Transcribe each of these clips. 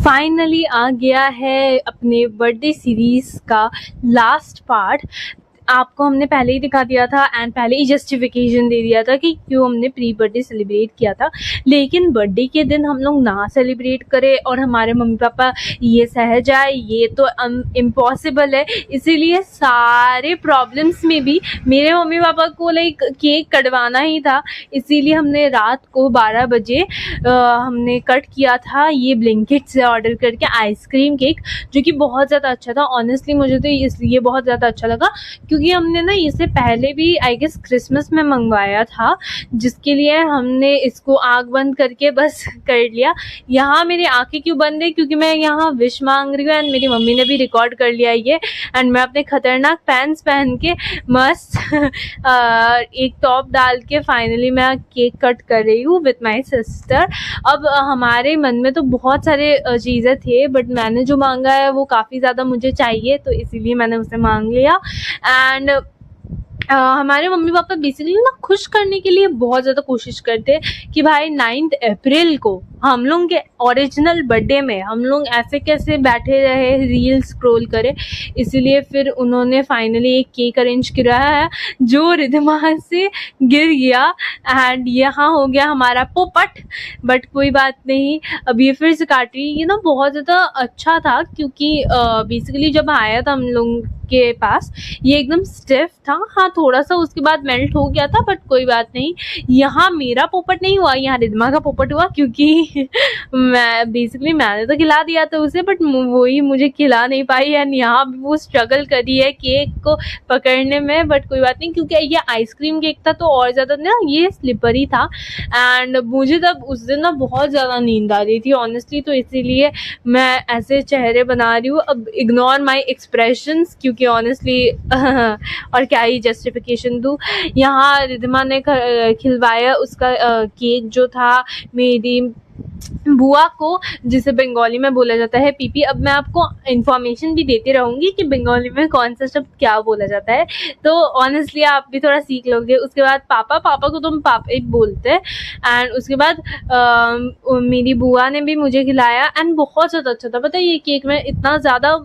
Finally आ गया है अपने बर्थडे सीरीज़ का लास्ट पार्ट। आपको हमने पहले ही दिखा दिया था एंड पहले ही जस्टिफिकेशन दे दिया था कि क्यों हमने प्री बर्थडे सेलिब्रेट किया था, लेकिन बर्थडे के दिन हम लोग ना सेलिब्रेट करें और हमारे मम्मी पापा ये सह जाए, ये तो इम्पॉसिबल है। इसीलिए सारे प्रॉब्लम्स में भी मेरे मम्मी पापा को लाइक केक कटवाना ही था, इसीलिए हमने रात को 12 बजे हमने कट किया था ये ब्लिंकिट से ऑर्डर करके आइसक्रीम केक, जो कि बहुत ज़्यादा अच्छा था। ऑनेस्टली मुझे तो इसलिए बहुत ज़्यादा अच्छा लगा क्योंकि हमने ना इससे पहले भी आई गेस क्रिसमस में मंगवाया था, जिसके लिए हमने इसको आँख बंद करके बस कर लिया। यहाँ मेरी आंखें क्यों बंद है? क्योंकि मैं यहाँ विश मांग रही हूँ एंड मेरी मम्मी ने भी रिकॉर्ड कर लिया ये। एंड मैं अपने खतरनाक पैंट्स पहन के मस्त एक टॉप डाल के फाइनली मैं केक कट कर रही हूँ विथ माई सिस्टर। अब हमारे मन में तो बहुत सारे चीज़ें थे, बट मैंने जो मांगा है वो काफ़ी ज़्यादा मुझे चाहिए, तो इसीलिए मैंने उसे मांग लिया। एंड हमारे मम्मी पापा बेसिकली ना खुश करने के लिए बहुत ज़्यादा कोशिश करते हैं कि भाई 9 अप्रैल को हम लोग के ओरिजिनल बर्थडे में हम लोग ऐसे कैसे बैठे रहे रील स्क्रॉल करें। इसीलिए फिर उन्होंने फाइनली एक केक अरेंज किया है जो रिद्धमा से गिर गया एंड यहाँ हो गया हमारा पोपट। बट कोई बात नहीं, अब ये फिर से काट रही। ये ना बहुत ज़्यादा अच्छा था क्योंकि बेसिकली जब आया था हम लोग के पास ये एकदम स्टिफ था। हाँ, थोड़ा सा उसके बाद मेल्ट हो गया था, बट कोई बात नहीं। यहाँ मेरा पोपट नहीं हुआ, यहाँ रिद्धमा का पोपट हुआ क्योंकि मैंने तो खिला दिया था उसे, बट वही मुझे खिला नहीं पाई। एंड यहाँ भी वो स्ट्रगल करी है केक को पकड़ने में, बट कोई बात नहीं क्योंकि ये आइसक्रीम केक था तो और ज़्यादा ना ये स्लिपरी था। एंड मुझे तब उस दिन ना बहुत ज़्यादा नींद आ रही थी ऑनेस्टली, तो इसीलिए मैं ऐसे चेहरे बना रही हूँ। अब इग्नोर माई एक्सप्रेशंस क्योंकि ऑनेस्टली और क्या ही जस्टिफिकेशन दूँ। यहाँ रिद्धमा ने खिलवाया उसका केक जो था मेरी बुआ को, जिसे बंगाली में बोला जाता है पीपी। अब मैं आपको इन्फॉर्मेशन भी देती रहूँगी कि बंगाली में कौन सा शब्द क्या बोला जाता है, तो ऑनेस्टली आप भी थोड़ा सीख लोगे। उसके बाद पापा को तो हम पापा ही बोलते हैं। एंड उसके बाद मेरी बुआ ने भी मुझे खिलाया एंड बहुत ज़्यादा अच्छा था। पता है ये केक में इतना ज़्यादा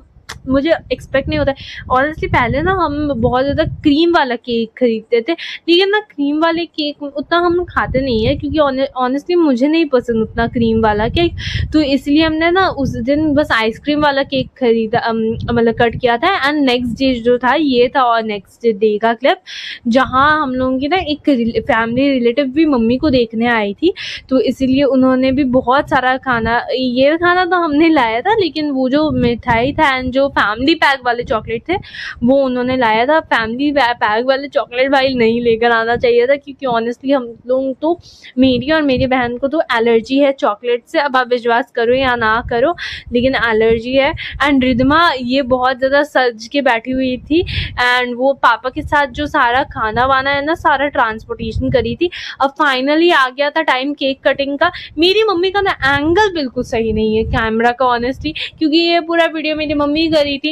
मुझे एक्सपेक्ट नहीं होता है। ऑनेस्टली पहले ना हम बहुत ज़्यादा क्रीम वाला केक खरीदते थे, लेकिन ना क्रीम वाले केक उतना हम खाते नहीं है क्योंकि ऑनेस्टली मुझे नहीं पसंद उतना क्रीम वाला केक, तो इसलिए हमने ना उस दिन बस आइसक्रीम वाला केक खरीदा, मतलब कट किया था। एंड नेक्स्ट डे जो था ये था, और नेक्स्ट डे का क्लिप जहाँ हम लोगों की ना एक फैमिली रिलेटिव भी मम्मी को देखने आई थी, तो इसीलिए उन्होंने भी बहुत सारा खाना, ये खाना तो हमने लाया था, लेकिन वो जो मिठाई था एंड जो फैमिली पैक वाले चॉकलेट थे वो उन्होंने लाया था। फैमिली पैक वाले चॉकलेट भाई नहीं लेकर आना चाहिए था क्योंकि ऑनेस्टली हम लोग तो, मेरी और मेरी बहन को तो एलर्जी है चॉकलेट से। अब आप विश्वास करो या ना करो, लेकिन एलर्जी है। एंड रिद्धमा ये बहुत ज़्यादा सज के बैठी हुई थी एंड वो पापा के साथ जो सारा खाना वाना है ना, सारा ट्रांसपोर्टेशन करी थी। अब फाइनली आ गया था टाइम केक कटिंग का। मेरी मम्मी का ना एंगल बिल्कुल सही नहीं है कैमरा का ऑनेस्टली, क्योंकि ये पूरा वीडियो मेरी मम्मी करी थी,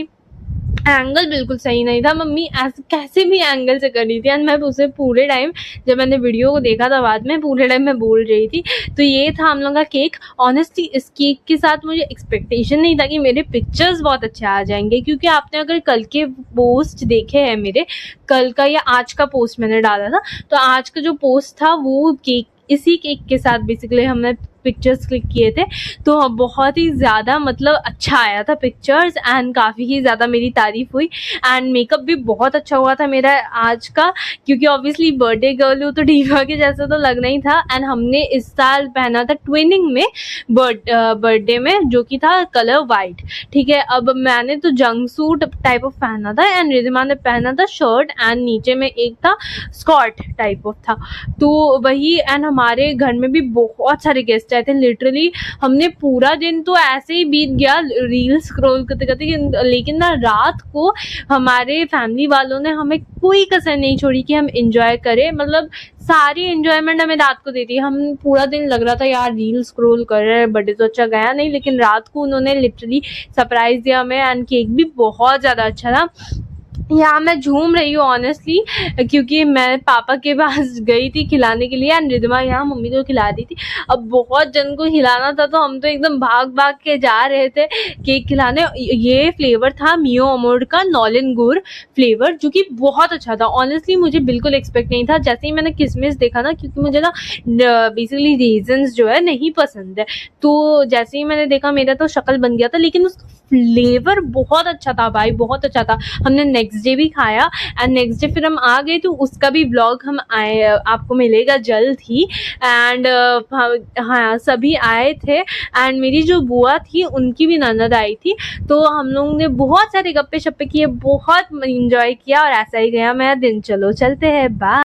एंगल बिल्कुल सही नहीं था। मम्मी ऐसे कैसे भी एंगल से कर रही थी एंड मैं उसे पूरे टाइम, जब मैंने वीडियो को देखा था बाद में, पूरे टाइम मैं बोल रही थी। तो ये था हम लोग का केक। ऑनेस्टली इस केक के साथ मुझे एक्सपेक्टेशन नहीं था कि मेरे पिक्चर्स बहुत अच्छे आ जाएंगे, क्योंकि आपने अगर कल के पोस्ट देखे हैं मेरे, कल का या आज का पोस्ट मैंने डाला था, तो आज का जो पोस्ट था वो केक, इसी केक के साथ बेसिकली हमने पिक्चर्स क्लिक किए थे, तो बहुत ही ज़्यादा मतलब अच्छा आया था पिक्चर्स एंड काफ़ी ही ज़्यादा मेरी तारीफ़ हुई। एंड मेकअप भी बहुत अच्छा हुआ था मेरा आज का, क्योंकि ऑब्वियसली बर्थडे गर्ल हूँ तो डीवा के जैसा तो लगना ही था। एंड हमने इस साल पहना था ट्विनिंग में बर्थडे में, जो कि था कलर वाइट। ठीक है, अब मैंने तो जंग सूट टाइप ऑफ पहना था एंड रिद्धमा ने पहना था शर्ट एंड नीचे में एक था स्कर्ट टाइप ऑफ था, तो वही। एंड हमारे घर में भी बहुत सारे गेस्ट आए थे। लिटरली हमने पूरा दिन तो ऐसे ही बीत गया रील स्क्रॉल करते करते, लेकिन ना रात को हमारे फैमिली वालों ने हमें कोई कसर नहीं छोड़ी कि हम एंजॉय करें। मतलब सारी एंजॉयमेंट हमें रात को देती है। हम पूरा दिन लग रहा था यार रील स्क्रॉल कर रहे हैं, बर्थडे तो अच्छा गया नहीं, लेकिन रात को उन्होंने लिटरली सरप्राइज दिया हमें एंड केक भी बहुत ज़्यादा अच्छा था। यहाँ मैं झूम रही हूँ ऑनेस्टली, क्योंकि मैं पापा के पास गई थी खिलाने के लिए एंड रिद्धिमा यहाँ मम्मी को खिला दी थी। अब बहुत जन को खिलाना था तो हम तो एकदम भाग भाग के जा रहे थे केक खिलाने। ये फ्लेवर था मियो अमोड का नॉलेन गुड़ फ्लेवर, जो कि बहुत अच्छा था। ऑनेस्टली मुझे बिल्कुल एक्सपेक्ट नहीं था। जैसे ही मैंने किसमिस देखा ना, क्योंकि मुझे ना बेसिकली रीजन्स जो है नहीं पसंद है, तो जैसे ही मैंने देखा मेरा तो शक्ल बन गया था। लेकिन उसका फ्लेवर बहुत अच्छा था भाई, बहुत अच्छा था। हमने नेक्स्ट डे भी खाया एंड नेक्स्ट डे फिर हम आ गए, तो उसका भी ब्लॉग हम आए आपको मिलेगा जल्द ही। एंड हाँ सभी आए थे एंड मेरी जो बुआ थी उनकी भी ननद आई थी, तो हम लोग ने बहुत सारे गप्पे शप्पे किए, बहुत इंजॉय किया और ऐसा ही गया मेरा दिन। चलो चलते हैं, बाय।